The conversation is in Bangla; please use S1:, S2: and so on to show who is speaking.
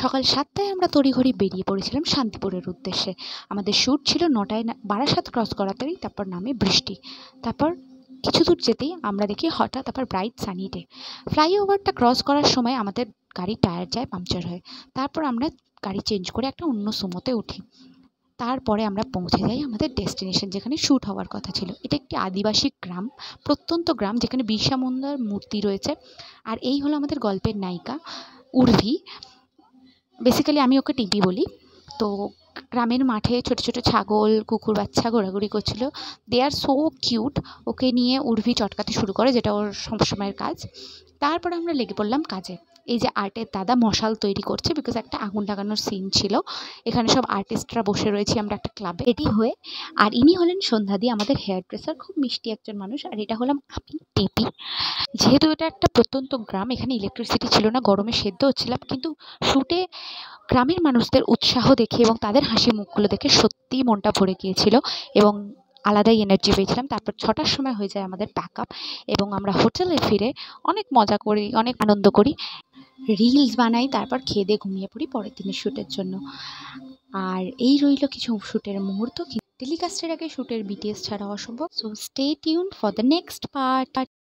S1: সকাল ৭টায় আমরা তড়িঘড়ি বেরিয়ে পড়েছিলাম শান্তিপুরের উদ্দেশ্যে। আমাদের শ্যুট ছিল ৯টায়, বারাসাত ক্রস করাতেই তারপর নামে বৃষ্টি। তারপর কিছু দূর যেতেই আমরা দেখি হঠাৎ আবার ব্রাইট সানি ডে। ফ্লাইওভারটা ক্রস করার সময় আমাদের গাড়ির টায়ার যায় পাংচার হয়ে। তারপর আমরা গাড়ি চেঞ্জ করে একটা অন্য সুমোতে উঠি। তারপরে আমরা পৌঁছে যাই আমাদের ডেস্টিনেশন, যেখানে শ্যুট হওয়ার কথা ছিল। এটা একটি আদিবাসী গ্রাম, প্রত্যন্ত গ্রাম, যেখানে বিরসা মুন্ডার মূর্তি রয়েছে। আর এই হলো আমাদের গল্পের নায়িকা উর্ভি। বেসিক্যালি আমি ওকে টিপি বলি। তো গ্রামের মাঠে ছোট ছোট ছাগল, কুকুর বাচ্চা ঘোরাঘুরি করছিল। দে আর সো কিউট। ওকে নিয়ে উর্ভি চটকাতে শুরু করে, যেটা ওর সবসময়ের কাজ। তারপর আমরা লেগে পড়লাম কাজে। এই যে আর্টের দাদা মশাল তৈরি করছে, বিকজ একটা আগুন লাগানোর সিন ছিল। এখানে সব আর্টিস্টরা বসে রয়েছি আমরা একটা ক্লাবে রেডি হয়ে। আর ইনি হলেন সন্ধ্যাদি, আমাদের হেয়ার ড্রেসার, খুব মিষ্টি একজন মানুষ। আর এটা হলাম আমি, টেপি। যেহেতু এটা একটা প্রত্যন্ত গ্রাম, এখানে ইলেকট্রিসিটি ছিল না, গরমে সেদ্ধ হচ্ছিলাম, কিন্তু শ্যুটে গ্রামের মানুষদের উৎসাহ দেখে এবং তাদের হাসি মুখগুলো দেখে সত্যিই মনটা ভরে গিয়েছিল এবং আলাদাই এনার্জি পেয়েছিলাম। তারপর ৬টার সময় হয়ে যায় আমাদের প্যাক আপ এবং আমরা হোটেলে ফিরে অনেক মজা করি, অনেক আনন্দ করি, রিলস বানাই, তারপর খেয়ে দিয়ে ঘুমিয়ে পড়ি পরের দিনের শ্যুটের জন্য। আর এই রইল কিছু শ্যুটের মুহূর্ত। টেলিকাস্টের আগে শ্যুটের বিটিএস ছাড়া অসম্ভব। So stay tune for the next part.